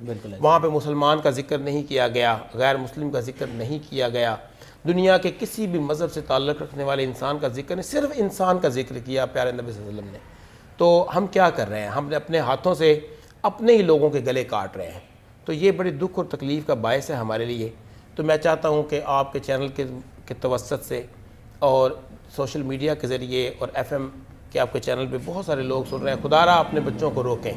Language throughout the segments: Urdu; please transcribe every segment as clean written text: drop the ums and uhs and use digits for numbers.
بالکل وہاں پہ مسلمان کا ذکر نہیں کیا گیا, غیر مسلم کا ذکر نہیں کیا گیا, دنیا کے کسی بھی مذہب سے تعلق رکھنے والے انسان کا ذکر نہیں, صرف انسان کا ذکر کیا پیارے نبی صلی اللہ علیہ وسلم نے. تو ہم کیا کر رہے ہیں, ہم نے اپنے ہاتھوں سے اپنے ہی لوگوں کے گلے کاٹ رہے ہیں. تو یہ بڑی دکھ اور تکلیف کا باعث ہے ہمارے لیے. تو میں چاہتا ہوں کہ آپ کے چینل کے توسط سے اور سوشل میڈیا کے ذریعے اور FM کے آپ کے چینل پہ بہت سارے لوگ سن رہے ہیں, خدا را اپنے بچوں کو روکیں,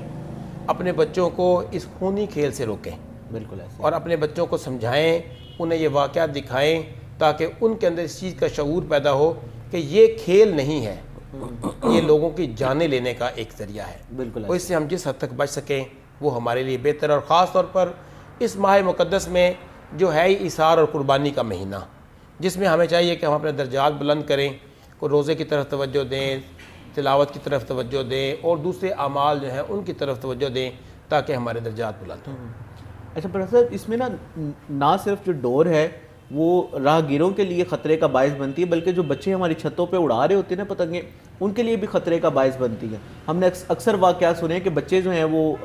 اپنے بچوں کو اس خونی کھیل سے روکیں. بالکل ایسے. اور اپنے بچوں کو سمجھائیں, انہیں یہ واقعات دکھائیں تاکہ ان کے اندر اس چیز کا شعور پیدا ہو کہ یہ کھیل نہیں ہے, یہ لوگوں کی جانیں لینے کا ایک ذریعہ ہے. بالکل اور اس سے ہم جس حد تک بچ سکیں وہ ہمارے لیے بہتر ہے. اور خاص طور پر اس ماہ مقدس میں جو ہے ایثار اور قربانی کا مہینہ, جس میں ہمیں چاہیے کہ ہم اپنے درجات بلند کریں, کو روزے کی طرف توجہ دیں, تلاوت کی طرف توجہ دیں, اور دوسرے اعمال جو ہیں ان کی طرف توجہ دیں تاکہ ہمارے درجات بلند ہوں. اچھا پروفیسر, اس میں نہ صرف جو ڈور ہے وہ راہگیروں کے لیے خطرے کا باعث بنتی ہے, بلکہ جو بچے ہماری چھتوں پہ اڑا رہے ہوتے ہیں نا پتنگیں, ان کے لیے بھی خطرے کا باعث بنتی ہے. ہم نے اکثر واقعات سنے ہیں کہ بچے جو ہیں وہ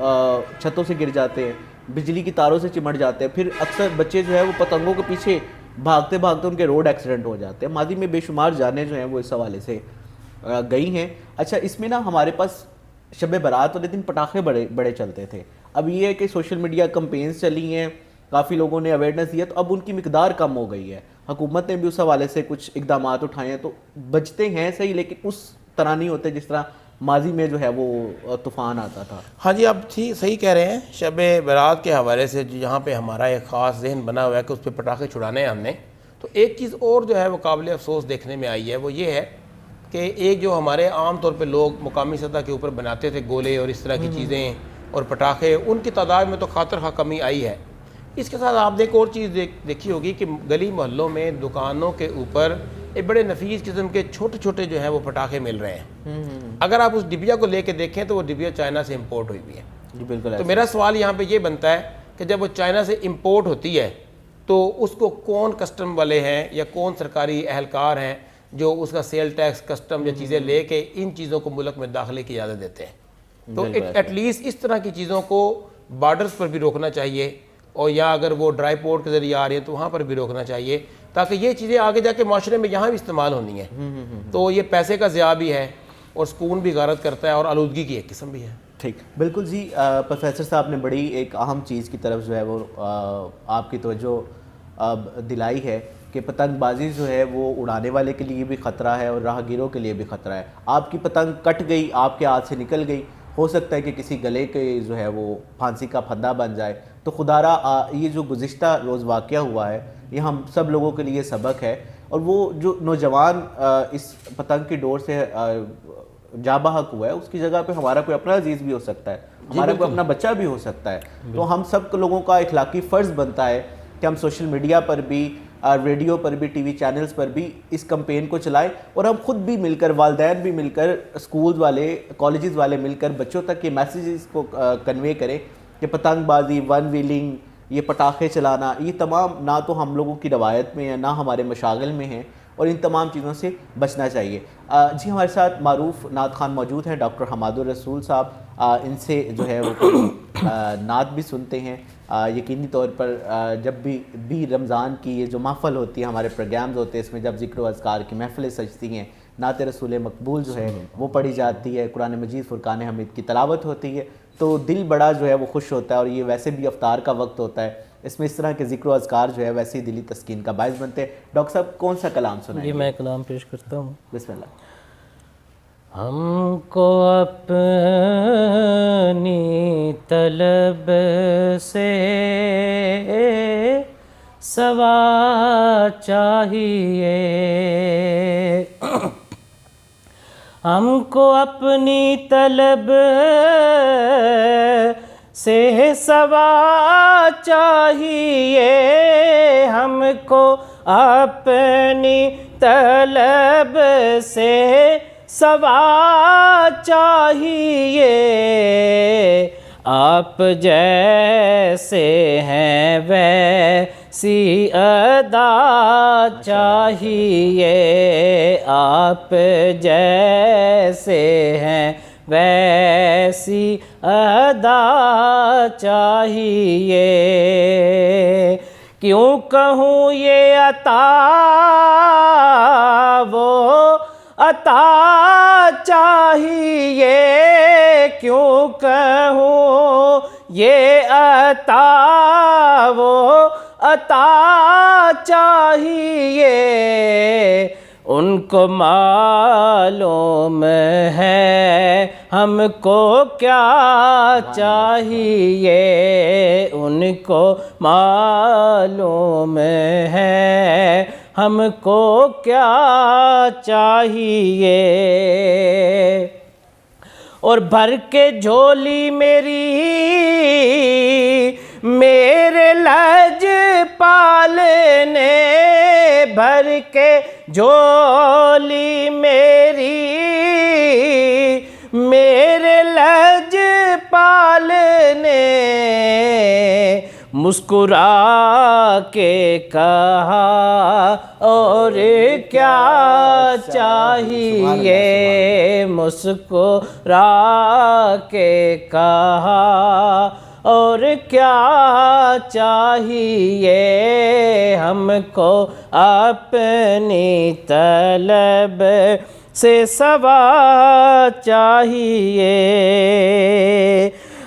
چھتوں سے گر جاتے ہیں, بجلی کی تاروں سے چمٹ جاتے ہیں, پھر اکثر بچے جو ہے وہ پتنگوں کے پیچھے بھاگتے بھاگتے ان کے روڈ ایکسیڈنٹ ہو جاتے ہیں. ماضی میں بے شمار جانیں جو ہیں وہ اس حوالے سے گئی ہیں. اچھا, اس میں ہمارے پاس شب برات والے دن پٹاخے بڑے چلتے تھے. اب یہ ہے کہ سوشل میڈیا کمپینز چلی ہیں, کافی لوگوں نے اویئرنیس دیا, تو اب ان کی مقدار کم ہو گئی ہے. حکومت نے بھی اس حوالے سے کچھ اقدامات اٹھائے ہیں, تو بچتے ہیں صحیح, لیکن اس طرح نہیں ہوتے جس طرح ماضی میں جو ہے وہ طوفان آتا تھا. ہاں جی, آپ صحیح کہہ رہے ہیں. شب برات کے حوالے سے جہاں پہ ہمارا ایک خاص ذہن بنا ہوا ہے کہ اس پہ پٹاخے چھڑانے ہیں ہم نے, تو ایک چیز اور جو ہے وہ قابل افسوس دیکھنے میں آئی ہے, وہ یہ ہے کہ ایک جو ہمارے عام طور پہ لوگ مقامی سطح کے اوپر بناتے تھے گولے اور اس طرح کی چیزیں اور پٹاخے, ان کی تعداد میں تو خاطر خواہ کمی آئی ہے. اس کے ساتھ آپ نے ایک اور چیز دیکھی ہوگی کہ گلی محلوں میں دکانوں کے اوپر ایک بڑے نفیس قسم کے چھوٹے چھوٹے جو ہیں وہ پٹاخے مل رہے ہیں. اگر آپ اس ڈبیا کو لے کے دیکھیں تو وہ ڈبیا چائنا سے امپورٹ ہوئی ہوئی ہے. جی بالکل. تو میرا سوال یہاں پہ یہ بنتا ہے کہ جب وہ چائنا سے امپورٹ ہوتی ہے تو اس کو کون کسٹم والے ہیں یا کون سرکاری اہلکار ہیں جو اس کا سیل ٹیکس کسٹم یا چیزیں لے کے ان چیزوں کو ملک میں داخلے کی اجازت دیتے ہیں. تو ایٹ لیسٹ اس طرح کی چیزوں کو بارڈرز پر بھی روکنا چاہیے, اور یا اگر وہ ڈرائی پورٹ کے ذریعے آ رہی ہیں تو وہاں پر بھی روکنا چاہیے, تاکہ یہ چیزیں آگے جا کے معاشرے میں یہاں بھی استعمال ہونی ہیں. تو یہ پیسے کا ضیاع بھی ہے اور سکون بھی غارت کرتا ہے اور آلودگی کی ایک قسم بھی ہے. ٹھیک, بالکل جی. پروفیسر صاحب نے بڑی ایک اہم چیز کی طرف جو ہے وہ آپ کی توجہ دلائی ہے کہ پتنگ بازی جو ہے وہ اڑانے والے کے لیے بھی خطرہ ہے اور راہگیروں کے لیے بھی خطرہ ہے. آپ کی پتنگ کٹ گئی, آپ کے ہاتھ سے نکل گئی, ہو سکتا ہے کہ کسی گلے کے جو ہے وہ پھانسی کا پھندا بن جائے. تو خدا را یہ جو گزشتہ روز واقعہ ہوا ہے یہ ہم سب لوگوں کے لیے سبق ہے, اور وہ جو نوجوان اس پتنگ کی ڈور سے جاں بحق ہوا ہے اس کی جگہ پہ ہمارا کوئی اپنا عزیز بھی ہو سکتا ہے, ہمارا کوئی اپنا بچہ بھی ہو سکتا ہے. تو ہم سب لوگوں کا اخلاقی فرض بنتا ہے کہ ہم سوشل میڈیا پر بھی, ریڈیو پر بھی, ٹی وی چینلز پر بھی اس کمپین کو چلائیں, اور ہم خود بھی مل کر, والدین بھی مل کر, اسکولز والے, کالجز والے مل کر بچوں تک یہ میسیجز کو کنوے کریں کہ پتنگ بازی, ون ویلنگ, یہ پٹاخے چلانا, یہ تمام نہ تو ہم لوگوں کی روایت میں ہیں نہ ہمارے مشاغل میں ہیں, اور ان تمام چیزوں سے بچنا چاہیے. جی ہمارے ساتھ معروف نعت خوان موجود ہیں, ڈاکٹر حماد الرسول صاحب. ان سے جو ہے وہ نعت بھی سنتے ہیں. یقینی طور پر جب بھی رمضان کی یہ جو محفل ہوتی ہے, ہمارے پروگرامز ہوتے ہیں, اس میں جب ذکر و اذکار کی محفلیں سجتی ہیں, نعت رسول مقبول جو ہے وہ پڑھی جاتی ہے, قرآن مجید فرقان حمید کی تلاوت ہوتی ہے, تو دل بڑا جو ہے وہ خوش ہوتا ہے. اور یہ ویسے بھی افطار کا وقت ہوتا ہے, اس میں اس طرح کے ذکر و اذکار جو ہے ویسے ہی دلی تسکین کا باعث بنتے ہیں. ڈاکٹر صاحب کون سا کلام سنائیں گے؟ جی میں کلام پیش کرتا ہوں. بسم اللہ. ہم کو اپنی طلب سے سوا چاہیے, ہم کو اپنی طلب سے سوا چاہیے, ہم کو اپنی طلب سے سوا چاہیے, آپ جیسے ہیں ویسی ادا چاہیے, آپ جیسے ہیں ویسی ادا چاہیے، کیوں کہوں یہ عطا وہ عطا چاہیے، کیوں کہوں یہ عطا وہ عطا چاہیے، ان کو معلوم ہے ہم کو کیا چاہیے، ان کو معلوم ہے ہم کو کیا چاہیے، اور بھر کے جھولی میرے لج پالنے، بھر کے جھولی میرے لج پالنے، مسکرا کے کہا اور کیا چاہیے، مسکرا کے کہا اور کیا چاہیے، ہم کو اپنی طلب سے سوا چاہیے،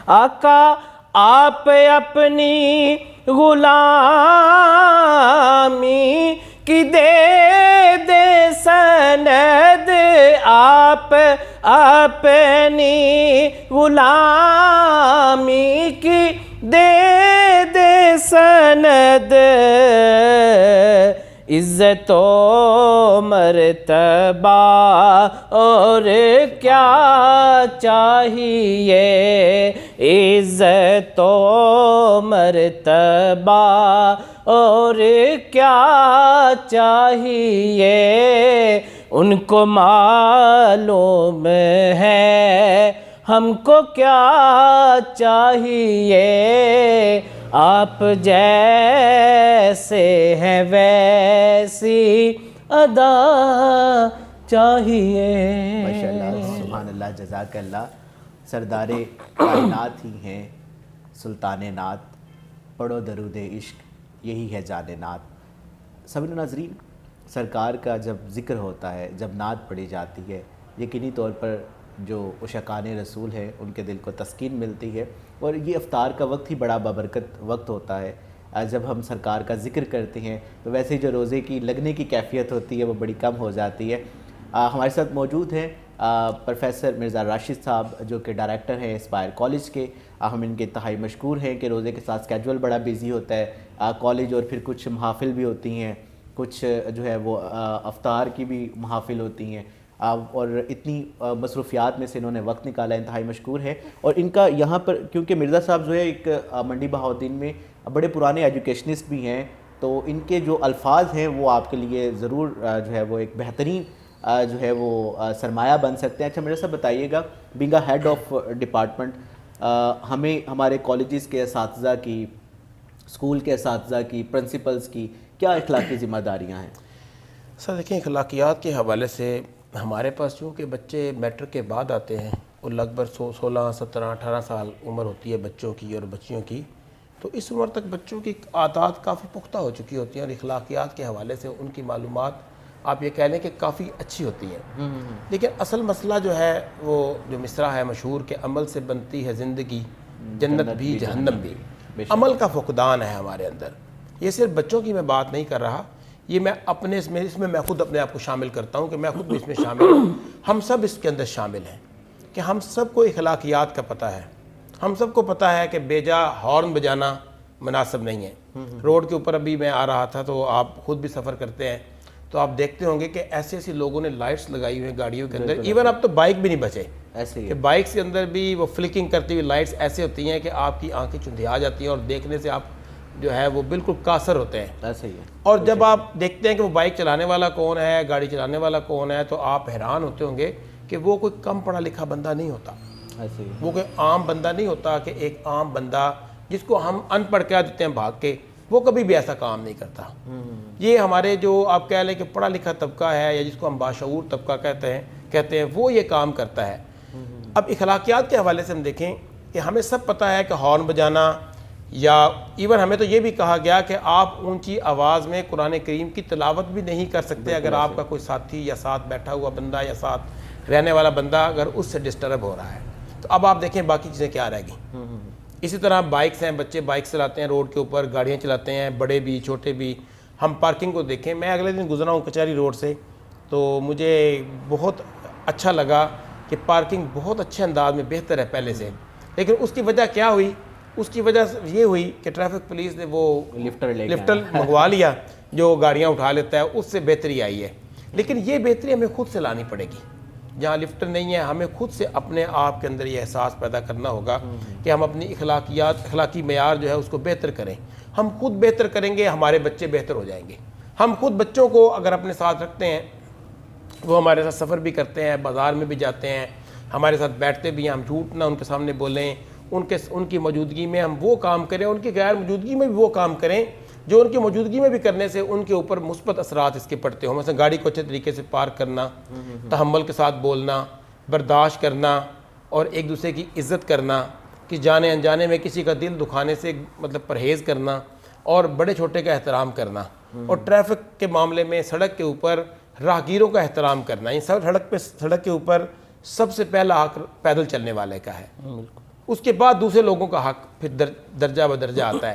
آقا آپ اپنی غلامی کی دے سند، آپ اپنی غلامی کی دے سند، عزت و مرتبہ اور کیا چاہیے، عزت و مرتبہ اور کیا چاہیے، ان کو معلوم ہے ہم کو کیا چاہیے، آپ جیسے ہیں ویسی ادا چاہیے۔ ماشاءاللہ، سبحان اللہ، جزاک اللہ۔ سردار کائنات ہی ہیں سلطان نعت، پڑھو درود عشق یہی ہے جان نعت۔ سبھی ناظرین، سرکار کا جب ذکر ہوتا ہے، جب نعت پڑھی جاتی ہے، یقینی طور پر جو عشاقان رسول ہیں ان کے دل کو تسکین ملتی ہے، اور یہ افطار کا وقت ہی بڑا بابرکت وقت ہوتا ہے۔ جب ہم سرکار کا ذکر کرتے ہیں تو ویسے جو روزے کی لگنے کی کیفیت ہوتی ہے وہ بڑی کم ہو جاتی ہے۔ ہمارے ساتھ موجود ہیں پروفیسر مرزا راشد صاحب، جو کہ ڈائریکٹر ہیں اسپائر کالج کے۔ ہم ان کے انتہائی مشکور ہیں کہ روزے کے ساتھ اسکیجول بڑا بیزی ہوتا ہے کالج، اور پھر کچھ محافل بھی ہوتی ہیں، کچھ جو ہے وہ افطار کی بھی محافل ہوتی ہیں، اور اتنی مصروفیات میں سے انہوں نے وقت نکالا، انتہائی مشکور ہے۔ اور ان کا یہاں پر کیونکہ مرزا صاحب جو ہے ایک منڈی بہاؤالدین میں بڑے پرانے ایجوکیشنسٹ بھی ہیں، تو ان کے جو الفاظ ہیں وہ آپ کے لیے ضرور جو ہے وہ ایک بہترین جو ہے وہ سرمایہ بن سکتے ہیں۔ اچھا مرزا صاحب بتائیے گا، being a head of department, ہمیں ہمارے کالجز کے اساتذہ کی، اسکول کے اساتذہ کی، پرنسپلز کی کیا اخلاقی ذمہ داریاں ہیں؟ سر دیکھیں، اخلاقیات کے حوالے سے ہمارے پاس چونکہ بچے میٹرک کے بعد آتے ہیں اور لگ بھگ 16، 17، 18 سال عمر ہوتی ہے بچوں کی اور بچیوں کی، تو اس عمر تک بچوں کی عادات کافی پختہ ہو چکی ہوتی ہیں، اور اخلاقیات کے حوالے سے ان کی معلومات آپ یہ کہہ لیں کہ کافی اچھی ہوتی ہیں۔ لیکن اصل مسئلہ جو ہے وہ جو مصرع ہے مشہور کہ عمل سے بنتی ہے زندگی، جنت بھی جہنم بھی، عمل کا فقدان ہے ہمارے اندر۔ یہ صرف بچوں کی میں بات نہیں کر رہا، یہ میں اپنے اس میں میں خود اپنے آپ کو شامل کرتا ہوں کہ میں خود بھی اس میں شامل ہوں، ہم سب اس کے اندر شامل ہیں کہ ہم سب کو اخلاقیات کا پتہ ہے، ہم سب کو پتہ ہے کہ بے جا ہارن بجانا مناسب نہیں ہے۔ روڈ کے اوپر ابھی میں آ رہا تھا تو آپ خود بھی سفر کرتے ہیں تو آپ دیکھتے ہوں گے کہ ایسے ایسی لوگوں نے لائٹس لگائی ہوئی ہیں گاڑیوں کے اندر، ایون اب تو بائک بھی نہیں بچے، ایسے کہ بائک کے اندر بھی وہ فلکنگ کرتی ہوئی لائٹس ایسے ہوتی ہیں کہ آپ کی آنکھیں چندھیا جاتی ہیں اور دیکھنے سے آپ جو ہے وہ بالکل قاصر ہوتے ہیں۔ ایسے ہی ہے۔ اور جب آپ دیکھتے ہیں کہ وہ بائک چلانے والا کون ہے، گاڑی چلانے والا کون ہے، تو آپ حیران ہوتے ہوں گے کہ وہ کوئی کم پڑھا لکھا بندہ نہیں ہوتا، ایسے ہی وہ کوئی عام بندہ نہیں ہوتا کہ ایک عام بندہ جس کو ہم ان پڑھ کہہ دیتے ہیں بھاگ کے، وہ کبھی بھی ایسا کام نہیں کرتا۔ یہ ہمارے جو آپ کہہ لیں کہ پڑھا لکھا طبقہ ہے یا جس کو ہم باشعور طبقہ کہتے ہیں وہ یہ کام کرتا ہے۔ اب اخلاقیات کے حوالے سے ہم دیکھیں کہ ہمیں سب پتہ ہے کہ ہارن بجانا، یا ایون ہمیں تو یہ بھی کہا گیا کہ آپ اونچی آواز میں قرآن کریم کی تلاوت بھی نہیں کر سکتے اگر آپ کا کوئی ساتھی یا ساتھ بیٹھا ہوا بندہ یا ساتھ رہنے والا بندہ اگر اس سے ڈسٹرب ہو رہا ہے. تو اب آپ دیکھیں باقی چیزیں کیا رہ گئیں. اسی طرح بائکس ہیں، بچے بائک چلاتے ہیں روڈ کے اوپر، گاڑیاں چلاتے ہیں، بڑے بھی چھوٹے بھی. ہم پارکنگ کو دیکھیں، میں اگلے دن گزرا ہوں کچہری روڈ سے، تو مجھے بہت اچھا لگا کہ پارکنگ بہت اچھے انداز میں بہتر ہے پہلے سے. لیکن اس کی وجہ کیا ہوئی؟ اس کی وجہ یہ ہوئی کہ ٹریفک پولیس نے وہ لفٹر منگوا لیا جو گاڑیاں اٹھا لیتا ہے، اس سے بہتری آئی ہے. لیکن یہ بہتری ہمیں خود سے لانی پڑے گی. جہاں لفٹر نہیں ہے ہمیں خود سے اپنے آپ کے اندر یہ احساس پیدا کرنا ہوگا کہ ہم اپنی اخلاقی معیار جو ہے اس کو بہتر کریں. ہم خود بہتر کریں گے، ہمارے بچے بہتر ہو جائیں گے. ہم خود بچوں کو اگر اپنے ساتھ رکھتے ہیں، وہ ہمارے ساتھ سفر بھی کرتے ہیں، بازار میں بھی جاتے ہیں، ہمارے ساتھ بیٹھتے بھی ہیں، ہم جھوٹ نہ ان کے سامنے بولیں، ان کی موجودگی میں ہم وہ کام کریں، ان کی غیر موجودگی میں بھی وہ کام کریں جو ان کی موجودگی میں بھی کرنے سے ان کے اوپر مثبت اثرات اس کے پڑتے ہوں. مثلا گاڑی کو اچھے طریقے سے پارک کرنا، تحمل کے ساتھ بولنا، برداشت کرنا، اور ایک دوسرے کی عزت کرنا، کہ جانے انجانے میں کسی کا دل دکھانے سے مطلب پرہیز کرنا، اور بڑے چھوٹے کا احترام کرنا. اور ٹریفک کے معاملے میں سڑک کے اوپر راہگیروں کا احترام کرنا. یہ سڑک کے اوپر سب سے پہلا حق پیدل چلنے والے کا ہے، اس کے بعد دوسرے لوگوں کا حق پھر درجہ بدرجہ آتا ہے.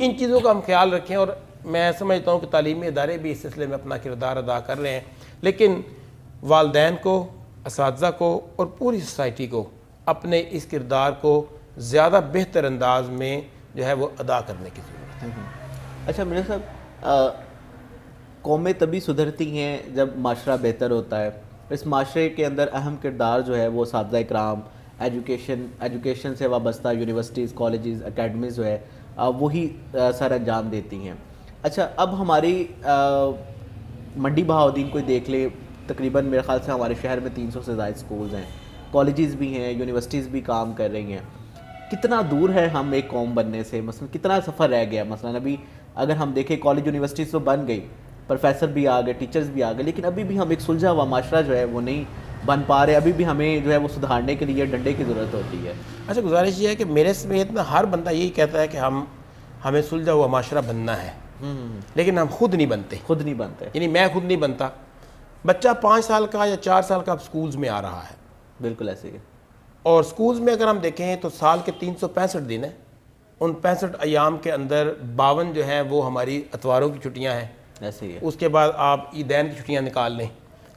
ان چیزوں کا ہم خیال رکھیں. اور میں سمجھتا ہوں کہ تعلیمی ادارے بھی اس سلسلے میں اپنا کردار ادا کر رہے ہیں، لیکن والدین کو، اساتذہ کو اور پوری سوسائٹی کو اپنے اس کردار کو زیادہ بہتر انداز میں جو ہے وہ ادا کرنے کی ضرورت ہے. اچھا مرزا صاحب، قومیں تبھی سدھرتی ہیں جب معاشرہ بہتر ہوتا ہے. اس معاشرے کے اندر اہم کردار جو ہے وہ اساتذہ اکرام، ایجوکیشن سے وابستہ یونیورسٹیز، کالجز، اکیڈمیز جو ہے وہی سر انجام دیتی ہیں. اچھا، اب ہماری منڈی بہاؤدین کوئی دیکھ لے، تقریباً میرے خیال سے ہمارے شہر میں 300 سے زائد سکولز ہیں، کالجز بھی ہیں، یونیورسٹیز بھی کام کر رہی ہیں. کتنا دور ہے ہم ایک قوم بننے سے؟ مثلا کتنا سفر رہ گیا؟ مثلا ابھی اگر ہم دیکھیں کالج یونیورسٹیز تو بن گئی، پروفیسر بھی آ گئے، ٹیچرز بھی آ گئے، لیکن ابھی بھی ہم ایک سلجھا ہوا معاشرہ جو ہے وہ نہیں بن پا رہے. ابھی بھی ہمیں جو ہے وہ سدھارنے کے لیے ڈنڈے کی ضرورت ہوتی ہے. اچھا، گزارش یہ ہے کہ میرے سمیت نا ہر بندہ یہی کہتا ہے کہ ہمیں سلجھا ہوا معاشرہ بننا ہے، لیکن ہم خود نہیں بنتے. یعنی میں خود نہیں بنتا. بچہ 5 سال کا یا 4 سال کا اب سکولز میں آ رہا ہے. بالکل ایسے ہی. اور سکولز میں اگر ہم دیکھیں تو سال کے 365 دن ہیں. ان 65 ایام کے اندر 52 جو ہیں وہ ہماری اتواروں کی چھٹیاں ہیں. ایسے ہی ہے. اس کے بعد آپ عیدین کی چھٹیاں نکال لیں،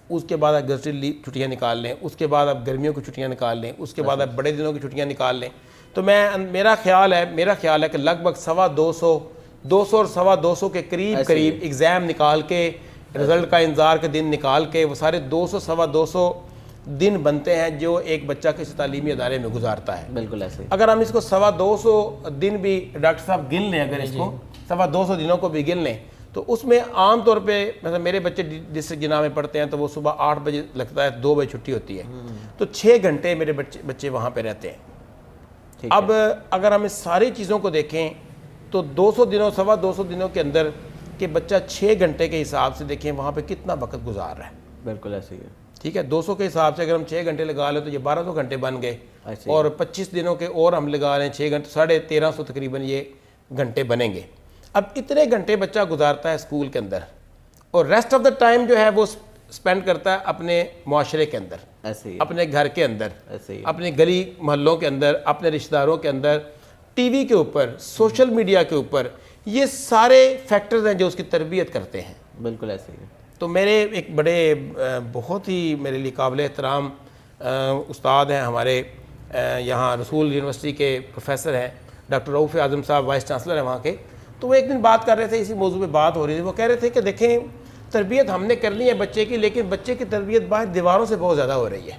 اس کے بعد آپ گزٹڈ لیو چھٹیاں نکال لیں، اس کے بعد آپ گرمیوں کی چھٹیاں نکال لیں، اس کے بعد آپ بڑے دنوں کی چھٹیاں نکال لیں. تو میرا خیال ہے کہ لگ بھگ 200 اور 250 کے قریب ایگزام نکال کے، رزلٹ کا انتظار کے دن نکال کے، وہ سارے 200 دن بنتے ہیں جو ایک بچہ کسی تعلیمی ادارے میں گزارتا ہے. بالکل ایسے ہی. اگر ہم اس کو 250 دن بھی ڈاکٹر صاحب گن لیں، اگر اس کو 250 دنوں کو بھی گن لیں، تو اس میں عام طور پہ مثلا میرے بچے ڈسٹرکٹ جناح میں پڑھتے ہیں تو وہ صبح 8 بجے لگتا ہے، 2 بجے چھٹی ہوتی ہے، تو 6 گھنٹے میرے بچے وہاں پہ رہتے ہیں. اب اگر ہم اس ساری چیزوں کو دیکھیں تو 200 دنوں کے اندر کہ بچہ 6 گھنٹے کے حساب سے دیکھیں وہاں پہ کتنا وقت گزار رہا ہے. بالکل ایسے ہی ہے. ٹھیک ہے، 200 کے حساب سے اگر ہم 6 گھنٹے لگا لیں تو یہ 1200 گھنٹے بن گئے، اور 25 دنوں کے اور ہم لگا لیں 6 گھنٹے، 1350 تقریباً یہ گھنٹے بنیں گے. اب اتنے گھنٹے بچہ گزارتا ہے اسکول کے اندر، اور ریسٹ آف دا ٹائم جو ہے وہ اسپینڈ کرتا ہے اپنے معاشرے کے اندر، ایسے ہی اپنے گھر کے اندر، ایسے ہی اپنے گلی محلوں کے اندر، اپنے رشتہ داروں کے اندر، ٹی وی کے اوپر، سوشل میڈیا کے اوپر. یہ سارے فیکٹرز ہیں جو اس کی تربیت کرتے ہیں. بالکل ایسے ہی ہے. تو میرے ایک بڑے بہت ہی میرے لیے قابل احترام استاد ہیں ہمارے یہاں رسول یونیورسٹی کے پروفیسر ہیں، ڈاکٹر رؤف اعظم صاحب، وائس چانسلر ہیں وہاں کے. تو وہ ایک دن بات کر رہے تھے، اسی موضوع پہ بات ہو رہی تھی. وہ کہہ رہے تھے کہ دیکھیں تربیت ہم نے کرنی ہے بچے کی، لیکن بچے کی تربیت باہر دیواروں سے بہت زیادہ ہو رہی ہے.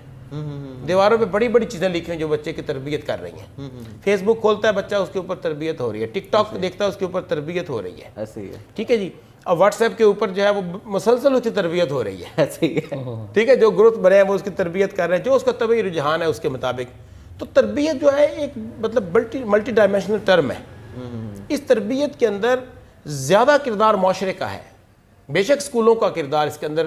دیواروں پہ بڑی بڑی چیزیں لکھی ہیں جو بچے کی تربیت کر رہی ہیں. فیس بک کھولتا ہے بچہ، اس کے اوپر تربیت ہو رہی ہے. ٹک ٹاک دیکھتا ہے، اس کے اوپر تربیت ہو رہی ہے. ایسے ہی ہے. ٹھیک ہے جی. اور واٹس ایپ کے اوپر جو ہے وہ مسلسل اس کی تربیت ہو رہی ہے. ایسے ہی ہے. ٹھیک ہے، جو گروپ بنے ہیں وہ اس کی تربیت کر رہے ہیں، جو اس کا طبعی رجحان ہے اس کے مطابق. تو تربیت جو ہے ایک مطلب ملٹی ڈائمینشنل ٹرم ہے. اس تربیت کے اندر زیادہ کردار معاشرے کا ہے. بے شک اسکولوں کا کردار اس کے اندر،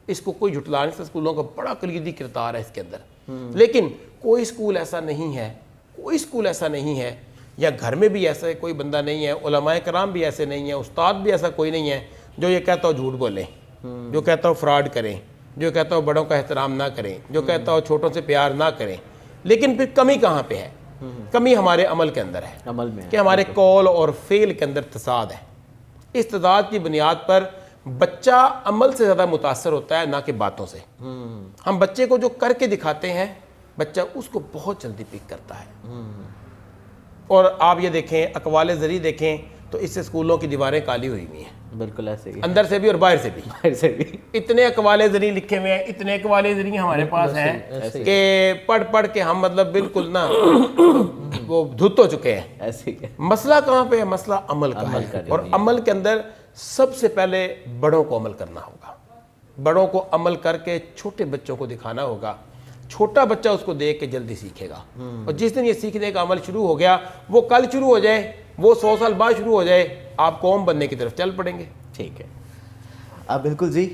اس کو کوئی جھٹلا نہیں سکتا، اسکولوں کا بڑا کلیدی کردار ہے اس کے اندر. لیکن کوئی اسکول ایسا نہیں ہے، کوئی اسکول ایسا نہیں ہے، یا گھر میں بھی ایسا کوئی بندہ نہیں ہے، علماء کرام بھی ایسے نہیں ہیں، استاد بھی ایسا کوئی نہیں ہے جو یہ کہتا ہو جھوٹ بولیں، جو کہتا ہو فراڈ کریں، جو کہتا ہو بڑوں کا احترام نہ کریں، جو کہتا ہو چھوٹوں سے پیار نہ کریں. لیکن پھر کمی کہاں پہ ہے؟ کمی ہمارے عمل کے اندر ہے، عمل میں کہ ہمارے قول اور فعل کے اندر تضاد ہے. اس تضاد کی بنیاد پر بچہ عمل سے زیادہ متاثر ہوتا ہے، نہ کہ باتوں سے. ہم بچے کو جو کر کے دکھاتے ہیں، بچہ اس کو بہت جلدی پک کرتا ہے. اور آپ یہ دیکھیں، اقوال زری دیکھیں تو اس سے اسکولوں کی دیواریں کالی ہوئی ہوئی ہیں، بالکل ایسے ہی، اندر سے بھی اور باہر سے بھی. باہر سے بھی اتنے اقوال زری لکھے ہوئے ہیں، اتنے اقوال زری ہمارے پاس ہیں کہ پڑھ پڑھ کے ہم مطلب بالکل نا وہ دھت ہو چکے ہیں. ایسے ہی. مسئلہ کہاں پہ ہے؟ مسئلہ عمل کا ہے. اور عمل کے اندر سب سے پہلے بڑوں کو عمل کرنا ہوگا. بڑوں کو عمل کر کے چھوٹے بچوں کو دکھانا ہوگا. چھوٹا بچہ اس کو دیکھ کے جلدی سیکھے گا، اور جس دن یہ سیکھنے کا عمل شروع ہو گیا، وہ کل شروع ہو جائے، وہ 100 سال بعد شروع ہو جائے، آپ قوم بننے کی طرف چل پڑیں گے. ٹھیک ہے. بالکل جی.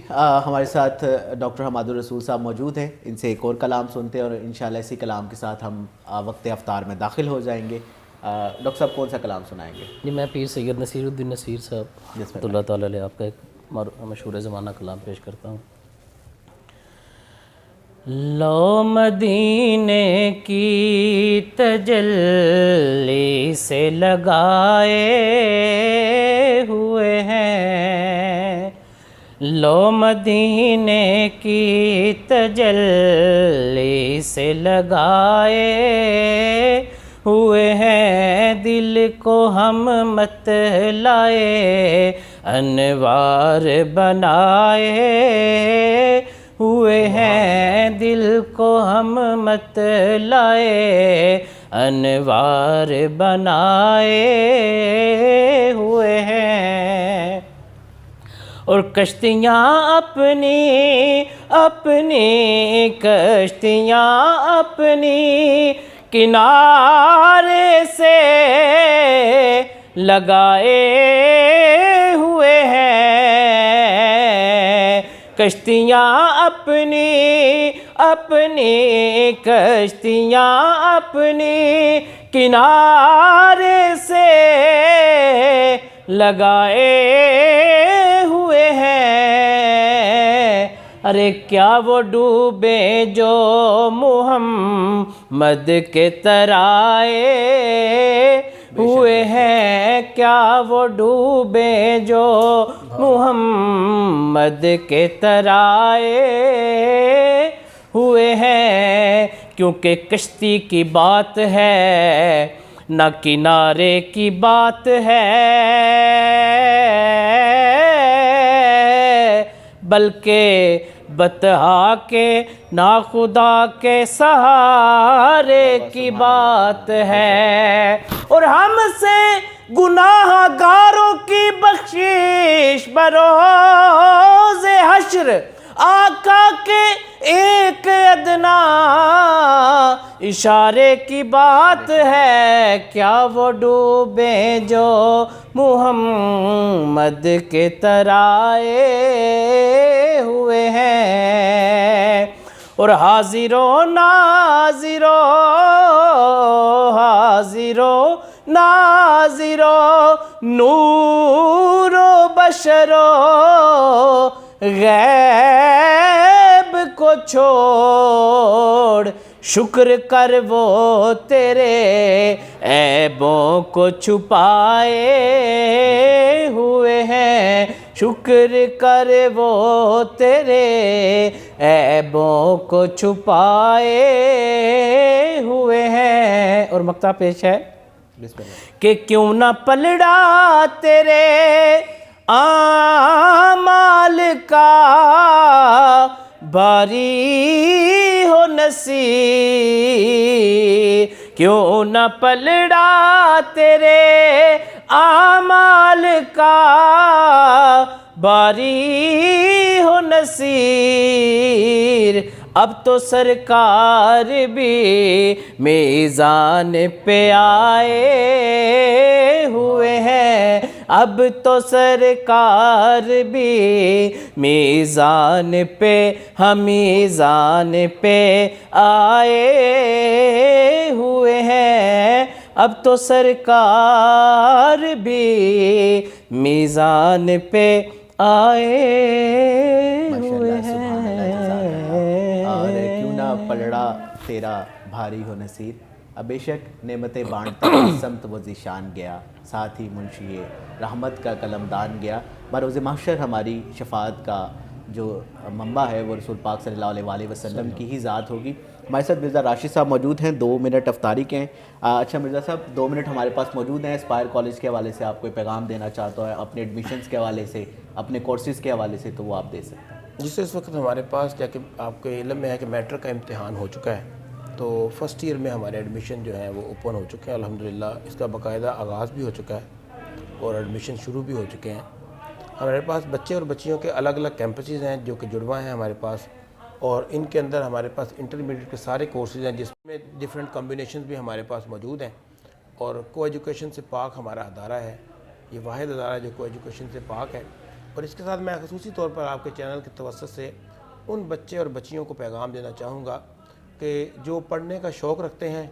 ہمارے ساتھ ڈاکٹر حماد الرسول صاحب موجود ہیں، ان سے ایک اور کلام سنتے ہیں اور انشاءاللہ اسی کلام کے ساتھ ہم وقت افطار میں داخل ہو جائیں گے. ڈاکٹر صاحب کون سا کلام سنائیں گے؟ جی میں پیر سید نصیر الدین نصیر صاحب رحمۃ اللہ تعالیٰ علیہ آپ کا ایک مشہور زمانہ کلام پیش کرتا ہوں. لو مدینے کی تجلی سے لگائے ہوئے ہیں، لو مدینے کی تجلی سے لگائے ہوئے ہیں، دل کو ہم مت لائے انوار بنائے ہوئے ہیں، دل کو ہم مت لائے انوار بنائے ہوئے ہیں. اور کشتیاں اپنی اپنی کشتیاں اپنی کنارے سے لگائے ہوئے ہیں، کشتیاں اپنی اپنی کشتیاں اپنی کنارے سے لگائے ہوئے ہیں. ارے کیا وہ ڈوبے جو محمد کے ترائے ہوئے ہیں، کیا وہ ڈوبے جو محمد کے ترائے ہوئے ہیں. کیونکہ کشتی کی بات ہے نہ کنارے کی بات ہے، بلکہ بطحا کے ناخدا کے سہارے کی بات ہے. اور ہم سے گناہ گاروں کی بخشش بروز حشر آقا کے ایک ادنا اشارے کی بات ہے. کیا وہ ڈوبے جو محمد کے ترائے ہوئے ہیں. اور حاضرو ناظرو حاضرو ناظرو نور و بشرو غیب کو چھوڑ شکر کر وہ تیرے عیبوں کو چھپائے ہوئے ہیں. شکر کر وہ تیرے عیبوں کو چھپائے ہوئے ہیں. اور مقطع پیش ہے کہ کیوں نہ پلڑا تیرے اعمال کا باری ہو نصیر، کیوں نہ پلڑا تیرے اعمال کا باری ہو نصیر. اب تو سرکار بھی میزان پہ آئے ہوئے ہیں، اب تو سرکار بھی میزان پہ ہم میزان پہ آئے ہوئے ہیں، اب تو سرکار بھی میزان پہ آئے ہوئے ماشاءاللہ سبحان اللہ جزاک اللہ۔ اور کیوں نہ پلڑا تیرا بھاری ہو نصیب، اب بے شک نعمتیں بانٹتا سمت و ذیشان گیا، ساتھ ہی منشی رحمت کا قلمدان گیا۔ بروز محشر ہماری شفاعت کا جو منبع ہے وہ رسول پاک صلی اللہ علیہ وآلہ وسلم کی ہی ذات ہوگی۔ ہمارے ساتھ مرزا راشد صاحب موجود ہیں، 2 منٹ افطاری کے ہیں۔ اچھا مرزا صاحب 2 منٹ ہمارے پاس موجود ہیں، اسپائر کالج کے حوالے سے آپ کوئی پیغام دینا چاہتا ہے، اپنے ایڈمیشنز کے حوالے سے، اپنے کورسز کے حوالے سے، تو وہ آپ دے سکتے ہیں۔ جس سے اس وقت ہمارے پاس کیا کہ آپ کے علم میں ہے کہ میٹرک کا امتحان ہو چکا ہے، تو فرسٹ ایئر میں ہمارے ایڈمیشن جو ہیں وہ اوپن ہو چکے ہیں الحمدللہ۔ اس کا باقاعدہ آغاز بھی ہو چکا ہے اور ایڈمیشن شروع بھی ہو چکے ہیں۔ ہمارے پاس بچے اور بچیوں کے الگ الگ کیمپسز ہیں جو کہ جڑواں ہیں ہمارے پاس، اور ان کے اندر ہمارے پاس انٹرمیڈیٹ کے سارے کورسز ہیں جس میں ڈیفرنٹ کمبینیشنز بھی ہمارے پاس موجود ہیں، اور کو ایجوکیشن سے پاک ہمارا ادارہ ہے، یہ واحد ادارہ ہے جو کو ایجوکیشن سے پاک ہے۔ اور اس کے ساتھ میں خصوصی طور پر آپ کے چینل کے توسط سے ان بچے اور بچیوں کو پیغام دینا چاہوں گا کہ جو پڑھنے کا شوق رکھتے ہیں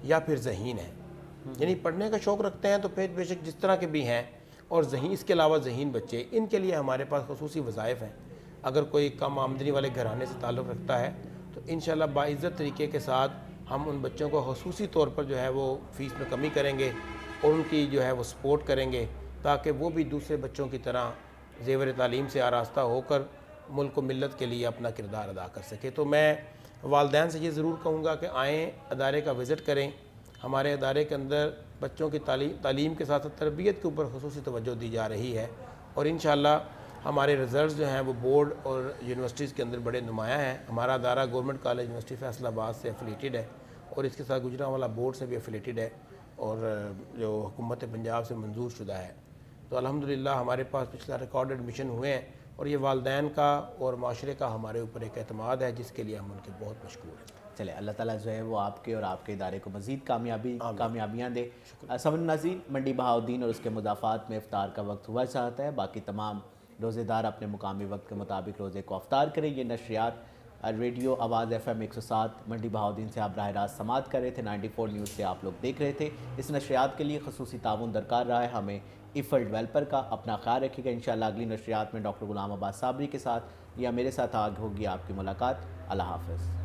یا پھر ذہین ہیں، یعنی پڑھنے کا شوق رکھتے ہیں تو پھر بے شک جس طرح کے بھی ہیں، اور ذہین اس کے علاوہ ذہین بچے، ان کے لیے ہمارے پاس خصوصی وظائف ہیں۔ اگر کوئی کم آمدنی والے گھرانے سے تعلق رکھتا ہے تو انشاءاللہ باعزت طریقے کے ساتھ ہم ان بچوں کو خصوصی طور پر جو ہے وہ فیس میں کمی کریں گے اور ان کی جو ہے وہ سپورٹ کریں گے، تاکہ وہ بھی دوسرے بچوں کی طرح زیور تعلیم سے آراستہ ہو کر ملک و ملت کے لیے اپنا کردار ادا کر سکے۔ تو میں والدین سے یہ ضرور کہوں گا کہ آئیں، ادارے کا وزٹ کریں۔ ہمارے ادارے کے اندر بچوں کی تعلیم کے ساتھ ساتھ تربیت کے اوپر خصوصی توجہ دی جا رہی ہے، اور انشاءاللہ ہمارے رزلٹس جو ہیں وہ بورڈ اور یونیورسٹیز کے اندر بڑے نمایاں ہیں۔ ہمارا ادارہ گورنمنٹ کالج یونیورسٹی فیصل آباد سے ایفیلیٹڈ ہے، اور اس کے ساتھ گجرانوالہ بورڈ سے بھی ایفیلیٹڈ ہے، اور جو حکومت پنجاب سے منظور شدہ ہے۔ تو الحمدللہ ہمارے پاس پچھلا ریکارڈ ایڈمیشن ہوئے ہیں، اور یہ والدین کا اور معاشرے کا ہمارے اوپر ایک اعتماد ہے جس کے لیے ہم ان کے بہت مشکور ہیں۔ چلے اللہ تعالیٰ جو ہے وہ آپ کے اور آپ کے ادارے کو مزید کامیابیاں دے۔ سمن ناظرین، منڈی بہاؤالدین اور اس کے مضافات میں افطار کا وقت ہوا چاہتا ہے، باقی تمام روزے دار اپنے مقامی وقت کے مطابق روزے کو افطار کریں۔ یہ نشریات ریڈیو آواز FM 107 منڈی بہاؤالدین سے آپ براہ راست سماعت کر رہے تھے، 94 نیوز سے آپ لوگ دیکھ رہے تھے۔ اس نشریات کے لیے خصوصی تعاون درکار رہا ہے ہمیں ایفل ڈیولپر کا۔ اپنا خیال رکھیے گا، انشاءاللہ اگلی نشریات میں ڈاکٹر غلام عباس صابری کے ساتھ یا میرے ساتھ آگ ہوگی آپ کی ملاقات۔ اللہ حافظ۔